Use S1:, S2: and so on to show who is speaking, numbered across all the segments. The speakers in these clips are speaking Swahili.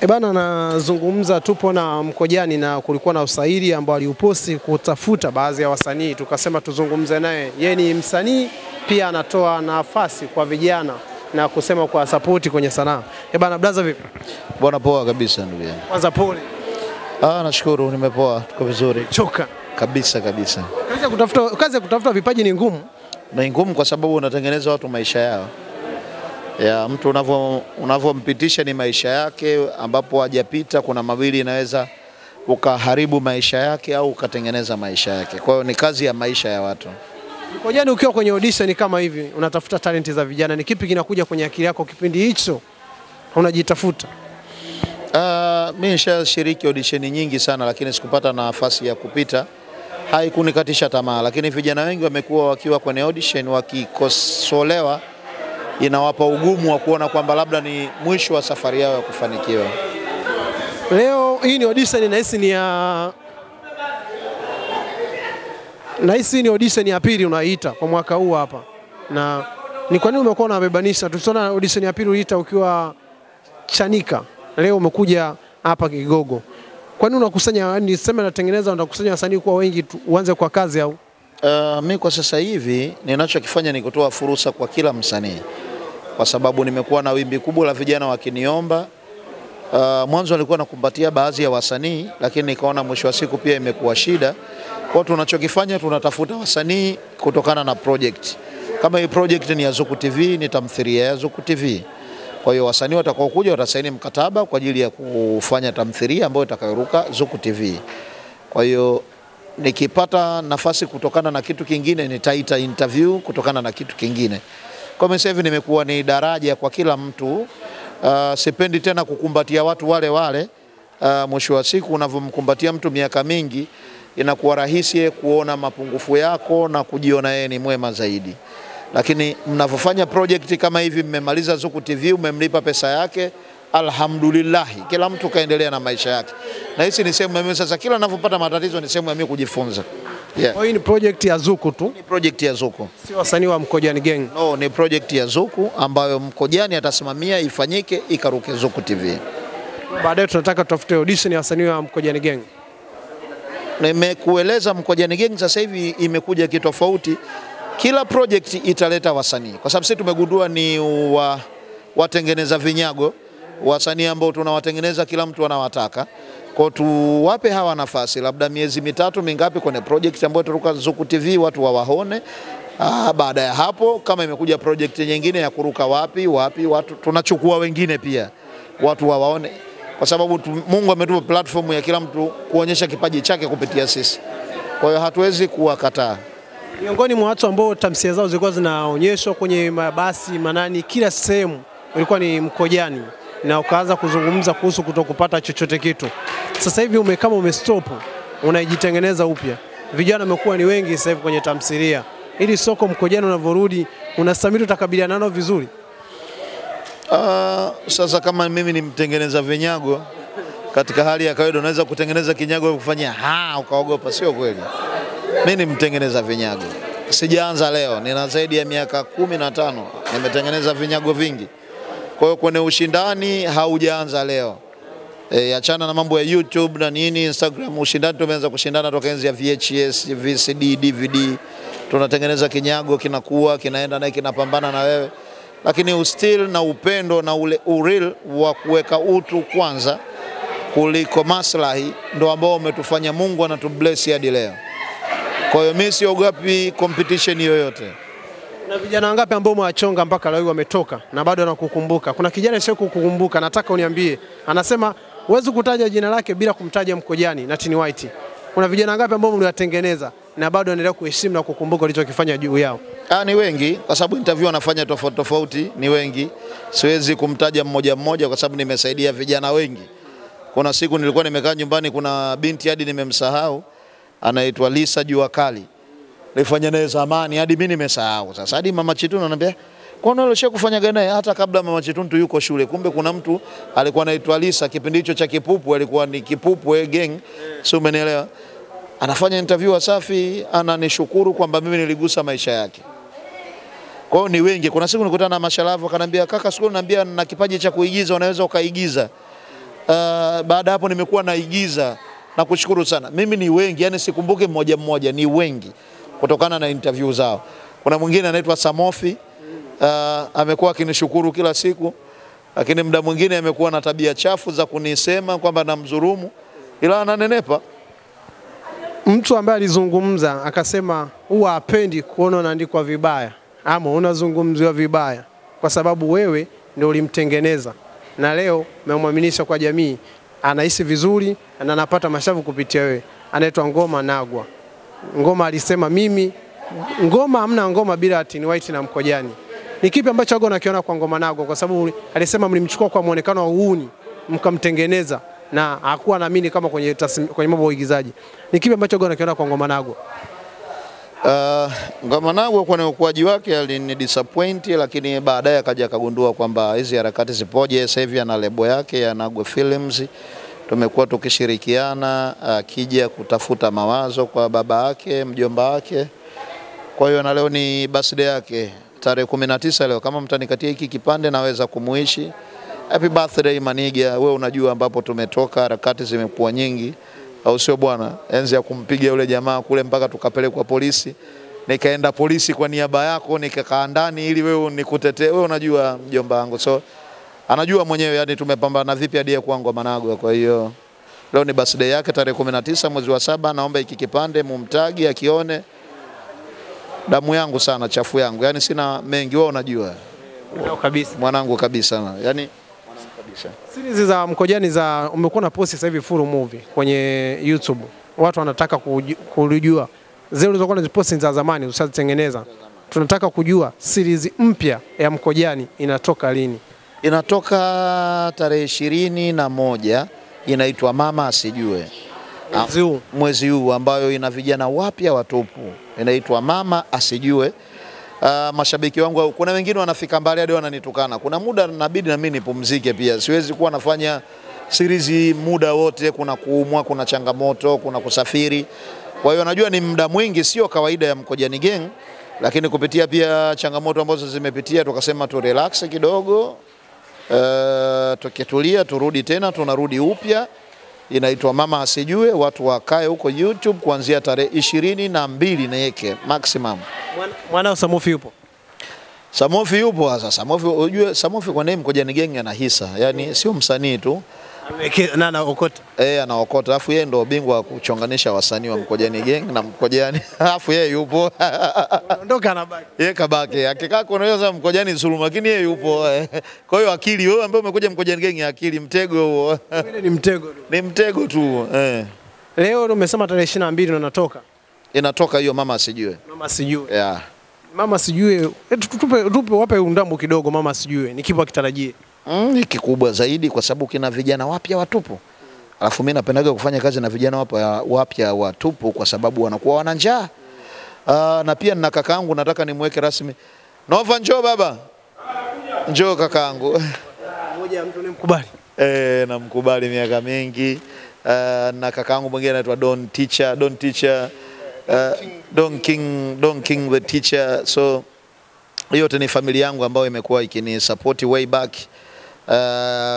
S1: Bana, nazungumza tupo na Mkojani na kulikuwa na usaili ambao aliuposti kutafuta baadhi ya wasanii, tukasema tuzungumze naye. Yeye ni msanii pia anatoa nafasi kwa vijana na kusema kwa support kwenye sanaa. Bana, blaza vipi?
S2: Bwana poa kabisa ndugu yangu.
S1: Kwanza pole.
S2: Nashukuru nimepoa, tuko vizuri.
S1: Choka
S2: Kabisa.
S1: Kazi ya kutafuta vipaji ni ngumu.
S2: Ni ngumu kwa sababu unatengeneza watu maisha yao. Mtu unavompitisha ni maisha yake, ambapo hajapita kuna mawili inaweza ukaharibu maisha yake au ukatengeneza maisha yake. Kwa hiyo ni kazi ya maisha ya watu.
S1: Mkojani, ukiwa kwenye audition kama hivi unatafuta talenti za vijana, ni kipi kinakuja kwenye akili yako kipindi hicho unajitafuta?
S2: Mimi nishashiriki audition nyingi sana, lakini sikupata nafasi ya kupita. Haikunikatisha tamaa, lakini vijana wengi wamekuwa wakiwa kwenye audition wakikosolewa, inawapa ugumu wa kuona kwamba labda ni mwisho wa safari yao ya kufanikiwa.
S1: Leo hii ni audition, nahisi ni audition ya pili unaita kwa mwaka huu hapa. Na ni kwa nini umekuwa unabebanisha? Tuliona audition ya pili uliita ukiwa Chanika. Leo umekuja hapa Kigogo. Kwa nini unakusanya, yani sema natengeneza unakusanya wasanii kwa wengi uanze kwa kazi au?
S2: Mimi kwa sasa hivi ninachokifanya ni kutoa fursa kwa kila msanii. Kwa sababu nimekuwa na wimbi kubwa la vijana wakiniomba. Mwanzo nilikuwa nakumbatia baadhi ya wasanii, lakini nikaona mwisho wa siku pia imekuwa shida. Kwa tunachokifanya tunatafuta wasanii kutokana na project. Kama hii project ni ya Zuku TV, ni tamthilia ya Zuku TV. Kwa hiyo wasanii watakaokuja watasaini mkataba kwa ajili ya kufanya tamthilia ambayo itakayoruka Zuku TV. Kwa hiyo nikipata nafasi kutokana na kitu kingine nitaita interview kutokana na kitu kingine. Kwa mimi sasa hivi nimekuwa ni daraja kwa kila mtu. Sipendi tena kukumbatia watu wale. Mwisho wa siku unavomkumbatia mtu miaka mingi inakuwa rahisi kuona mapungufu yako na kujiona yeye ni mwema zaidi. Lakini mnavofanya project kama hivi, mmemaliza Zuku TV, umemlipa pesa yake, alhamdulillah, kila mtu kaendelea na maisha yake. Na hisi ni sehemu mimi sasa kila ninapopata matatizo ni sehemu ya mimi kujifunza.
S1: Kwa hiyo ni project ya Zuku tu?
S2: Ni project ya Zuku.
S1: Si wasanii wa Mkojani Gang?
S2: No, ni project ya Zuku ambayo Mkojani atasimamia ifanyike ikaruke Zuku TV.
S1: Baadaye tunataka tutafute audition ya wasanii wa Mkojani Gang.
S2: Nimekueleza Mkojani Gang sasa hivi imekuja kitofauti. Kila project italeta wasanii. Kwa sababu sisi tumegundua ni watengeneza vinyago, wasanii ambao tunawatengeneza kila mtu anawataka. Kwa tuwape hawa nafasi labda miezi mitatu mingapi kwenye project ambayo turuka Zuku TV, watu wawaone. Baada ya hapo kama imekuja project nyingine ya kuruka wapi watu tunachukua wengine pia watu wawaone, kwa sababu Mungu ametupa platform ya kila mtu kuonyesha kipaji chake kupitia sisi. Kwa hiyo hatuwezi kuwakataa.
S1: Miongoni mwa watu ambao tamthilia zao zilikuwa zinaonyeshwa kwenye mabasi manani kila sehemu ilikuwa ni Mkojani, na ukaanza kuzungumza kuhusu kutokupata chochote kitu. Sasa hivi kama umestop, unajitengeneza upya. Vijana wamekuwa ni wengi sasa hivi kwenye tamthilia. Ili soko Mkojani unavyorudi, unastamili utakabiliana nao vizuri?
S2: Sasa kama mimi ni mtengeneza vinyago, katika hali ya kawaida unaweza kutengeneza kinyago kufanyia ukaogopa, sio kweli. Mimi ni mtengeneza vinyago. Sijaanza leo, nina zaidi ya miaka 15 nimetengeneza vinyago vingi. Kwa hiyo kwenye ushindani haujaanza leo. Achana na mambo ya YouTube na nini, Instagram, ushindani tumeanza kushindana toka enzi ya VHS, VCD, DVD. Tunatengeneza kinyago kinakuwa, kinaenda na kinapambana na wewe. Lakini still na upendo na ule real wa kuweka utu kwanza kuliko maslahi ndio ambao umetufanya Mungu anatubless hadi leo. Kwa hiyo mimi siogopi competition yoyote.
S1: Na vijana wangapi ambao umewachonga mpaka leo wametoka na bado wanakukumbuka? Kuna kijana sio kukukumbuka, nataka uniambie. Anasema huwezi kutaja jina lake bila kumtaja Mkojani na Tini White. Kuna vijana wangapi ambao mliwatengeneza na bado wanaendelea kuheshimu na kukumbuka ulichokifanya juu yao?
S2: Ni wengi, kwa sababu interview anafanya tofauti, ni wengi. Siwezi kumtaja mmoja kwa sababu nimesaidia vijana wengi. Kuna siku nilikuwa nimekaa nyumbani, kuna binti hadi nimemsahau, anaitwa Lisa Jua Kali. Nilifanya naye zamani hadi mimi nimesahau. Sasa hadi Mama Chitunu ananiambia, "Kwa nini ulishia kufanya naye hata kabla Mama Chitunu yuko shule?" Kumbe kuna mtu alikuwa anaitwa Lisa, kipindi hicho cha Kipupu, alikuwa ni Kipupu gang. Sio, umenielewa? Anafanya interview Wasafi, ananishukuru kwamba mimi niligusa maisha yake. Kwa hiyo ni wengi. Kuna siku nilikutana na Mashalavu akanambia, "Kaka, siku niambia na kipaji cha kuigiza, unaweza ukaigiza." baada hapo nimekuwa naigiza na kushukuru sana. Mimi ni wengi, yani sikumbuke mmoja mmoja, ni wengi kutokana na interview zao. Kuna mwingine anaitwa Samofi, amekuwa akinishukuru kila siku, lakini muda mwingine amekuwa na tabia chafu za kunisema kwamba namdhulumu, ila ananenepa.
S1: Mtu ambaye alizungumza akasema huwa hapendi kuona unaandikwa vibaya ama unazungumziwa vibaya kwa sababu wewe ndio ulimtengeneza, na leo umemwaminisha kwa jamii, anaishi vizuri na anapata mashavu kupitia wewe. Anaitwa Ngoma Nagwa. Ngoma alisema mimi Ngoma hamna ngoma bila Tini White na Mkojani. Ni kipi ambacho Ago nakiona kwa Ngoma Nagwa? Kwa sababu alisema mlimchukua kwa muonekano wa uuni mkamtengeneza na hakuwa naamini kama kwenye mambo ya uigizaji. Ni kipi ambacho Ago nakiona kwa Ngoma Nagwa?
S2: Ngoma Nagwa kwa ukuaji wake alini disappoint, lakini baadaye akaja akagundua kwamba hizi harakati zipoje. Sasa hivi ana lebo yake ya Nagwa Films. Tumekuwa tukishirikiana akija kutafuta mawazo kwa baba yake, mjomba wake. Kwa hiyo na leo ni birthday yake tarehe 19 leo. Kama mtanikatia hiki kipande naweza kumuishi. Happy birthday Maniga. Wewe unajua ambapo tumetoka, harakati zimekuwa nyingi, au sio bwana? Enzi ya kumpiga yule jamaa kule mpaka tukapelekwa polisi. Nikaenda polisi kwa niaba yako, nikakaa ndani ili wewe nikutetee. Wewe unajua mjomba wangu. So anajua mwenyewe yani tumepambana vipi hadi kwa Ngoma Nagwa. Kwa hiyo leo ni birthday yake tarehe 19 mwezi wa 7. Naomba hiki kipande mumtagi akione. Damu yangu sana, chafu yangu. Yani sina mengi, wewe unajua.
S1: Kabisa.
S2: Mwanangu kabisa. Yani mwanangu kabisa.
S1: Series za Mkojani za umekuwa na post sasa hivi full movie kwenye YouTube. Watu wanataka kujua. Zile ulizokuwa unazipost za zamani usazitengeneza. Tunataka kujua series mpya ya Mkojani inatoka lini?
S2: Inatoka tarehe 21, inaitwa Mama Asijue. Mwezi huu ambayo ina vijana wapya watupu. Inaitwa Mama Asijue. Mashabiki wangu kuna wengine wanafika mbali hadi wananitukana. Kuna muda inabidi na mimi nipumzike pia. Siwezi kuwa nafanya series muda wote, kuna kuumwa, kuna changamoto, kuna kusafiri. Kwa hiyo najua ni muda mwingi, sio kawaida ya Mkojani Gang, lakini kupitia pia changamoto ambazo zimepitia tukasema tu relax kidogo. Tukitulia turudi tena, tunarudi upya. Inaitwa Mama Asijue. Watu wakae huko YouTube kuanzia tarehe 22 na yeke maximum.
S1: Mwanao Samofi yupo?
S2: Samofi yupo sasa. Samofi unajua Samofi kwa nini Mkojani Gang ana hisa. Yani sio msanii tu.
S1: Anaokota.
S2: Anaokota. Alafu yeye ndo bingwa wa kuchonganisha wasanii wa Mkojani Gang na Mkojani. Alafu yeye yupo.
S1: Ondoka na baki.
S2: Yeye kabaki. Akikaa kuna hiyo Mkojani dhuluma, lakini yeye yupo. Kwa hiyo akili wewe ambaye umekuja Mkojani Gang, akili mtego huo.
S1: Ile ni mtego tu. Ni
S2: mtego tu.
S1: Leo umesema tarehe 22 ndo inatoka.
S2: Inatoka hiyo Mama Asijue.
S1: Mama Asijue.
S2: Yeah.
S1: Mama Asijue. Tupe wape undambo kidogo Mama Asijue. Ni kipi kitarajie?
S2: Ni kikubwa zaidi kwa sababu kina vijana wapya watupu. Alafu mimi napendaga kufanya kazi na vijana wapya watupu kwa sababu wanakuwa wana njaa. Na pia nina kakaangu nataka nimweke rasmi. Nova njoo baba. Njoo kakaangu.
S1: Mmoja mtu nimkubali.
S2: Namkubali miaka mingi. Na kakaangu mwingine anaitwa Don Teacher, Don King the Teacher. So yote ni familia yangu ambayo imekuwa ikini support way back.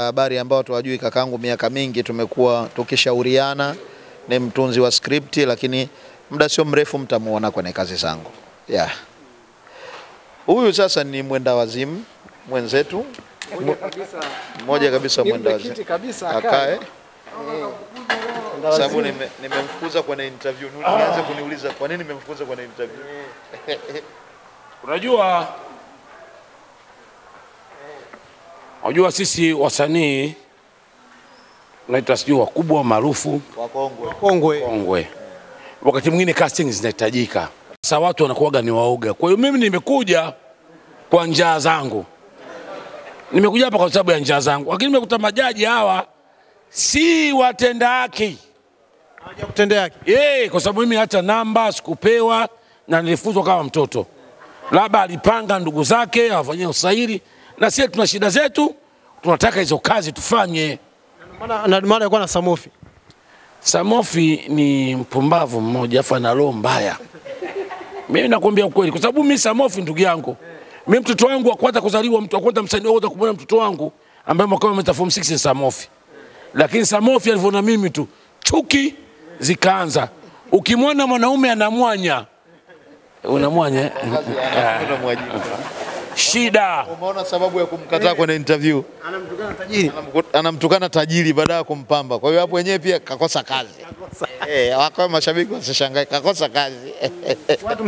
S2: Habari ambao watu wajui kakaangu miaka mingi tumekuwa tukishauriana, ni mtunzi wa script, lakini muda sio mrefu mtamuona kwenye kazi zangu. Yeah. Huyu sasa ni mwenda wazimu mwenzetu. Mmoja kabisa mwenda wazimu. Akae. Sababu nimemfukuza kwenye interview. Nianze kuniuliza kwa nini nimemfukuza kwenye interview.
S3: Unajua sisi wasanii tunaitwa sijui wakubwa maarufu wakongwe. Wakati mwingine casting zinahitajika. Sasa watu wanakuwaga ni waoga. Kwa hiyo mimi nimekuja kwa njaa zangu. Nimekuja hapa kwa sababu ya njaa zangu. Lakini nimekuta majaji hawa si watenda haki.
S1: Hawaja kutendea haki.
S3: Kwa sababu mimi hata namba sikupewa na nilifuzwa kama mtoto. Labda alipanga ndugu zake awafanyie usairi, na sisi tuna shida zetu, tunataka hizo kazi tufanye.
S1: Na maana alikuwa na Samofi.
S3: Samofi ni mpumbavu mmoja afa na roho mbaya. Mimi nakwambia ukweli kwa sababu mimi Samofi ndugu yangu. Mimi mtoto wangu wa kwanza kuzaliwa, mtu wa kwanza msanii wa kwanza kumwona mtoto wangu ambaye mwaka umeta form 6 ni Samofi. Lakini Samofi alivyoona mimi tu, chuki zikaanza. Ukimwona mwanaume anamwanya, unamwanya shida.
S2: Umeona sababu ya kumkataa kwenye interview?
S1: Anamtukana tajiri.
S2: Anamtukana tajiri baada ya kumpamba. Kwa hiyo hapo wenyewe pia kakosa kazi. Wako mashabiki wasishangae, kakosa kazi.
S1: Watu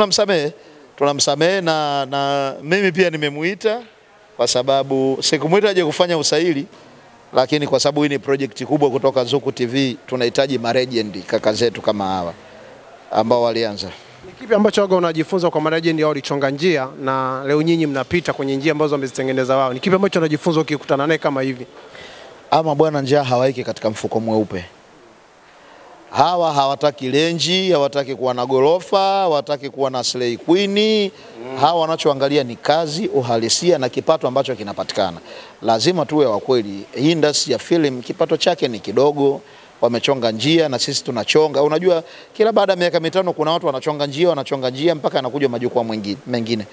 S1: msamehe.
S2: Tunamsamehe na mimi pia nimemuita kwa sababu sikumuita aje kufanya usaili, lakini kwa sababu hii ni project kubwa kutoka Zuku TV, tunahitaji marejendi kaka zetu kama hawa ambao walianza.
S1: Ni kipi ambacho waga unajifunza kwa marejendi hao walichonga njia na leo nyinyi mnapita kwenye njia ambazo wamezitengeneza wao? Ni kipi ambacho unajifunza ukikutana naye kama hivi?
S2: Ama bwana, njaa hawaiki katika mfuko mweupe. Hawa hawataki lenji, hawataki kuwa na gorofa, hawataki kuwa na slay queen. Hawa wanachoangalia ni kazi, uhalisia na kipato ambacho kinapatikana. Lazima tuwe wa kweli. Hii industry ya film kipato chake ni kidogo. Wamechonga njia na sisi tunachonga. Unajua kila baada ya miaka 5 kuna watu wanachonga njia mpaka anakuja majukwaa mengine.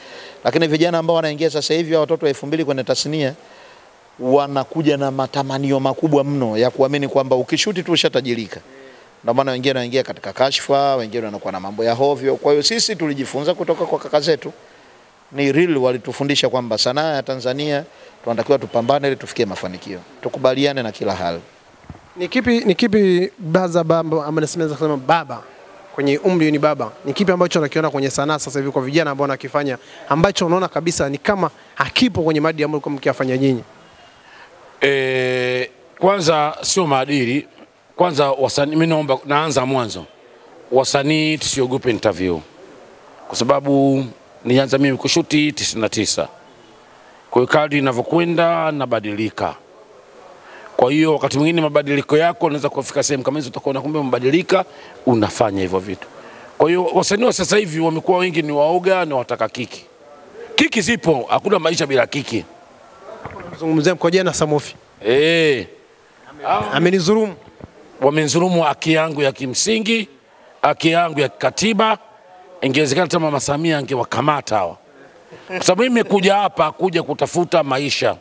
S2: Lakini vijana ambao wanaingia sasa hivi, watoto wa 2000 kwenye tasnia, wanakuja na matamanio makubwa mno ya kuamini kwamba ukishuti tu ushatajirika. Ndio maana wengine wanaingia katika kashfa, wengine wanakuwa na mambo ya hovyo. Kwa hiyo sisi tulijifunza kutoka kwa kaka zetu. Ni real walitufundisha kwamba sanaa ya Tanzania tunatakiwa tupambane ili tufikie mafanikio. Tukubaliane na kila hali.
S1: Ni kipi baza baba ama nasemeza kusema baba kwenye umri ni baba? Ni kipi ambacho unakiona kwenye sanaa sasa hivi kwa vijana ambao wanakifanya ambacho unaona kabisa ni kama hakipo kwenye maadili ambayo mkiafanya nyinyi?
S3: Kwanza sio maadili. Kwanza wasanii, mimi naomba naanza mwanzo. Wasanii tusiogope interview. Kwa sababu nianza mimi kushuti 99. Kwa hiyo kadri ninavyokwenda nabadilika. Kwa hiyo wakati mwingine mabadiliko yako unaweza kufika sehemu kama hizo utakuwa kumbe mbadilika, unafanya hivyo vitu. Kwa hiyo wasanii wa sasa hivi wamekuwa wengi ni waoga na wataka kiki. Kiki zipo, hakuna maisha bila kiki.
S1: Unazungumzia Mkojani na Samofi. Amenidhulumu.
S3: Wamenidhulumu haki yangu ya kimsingi, haki yangu ya katiba. Ingewezekana hata Mama Samia angewakamata hawa. Kwa sababu mimi nimekuja hapa kuja kutafuta maisha.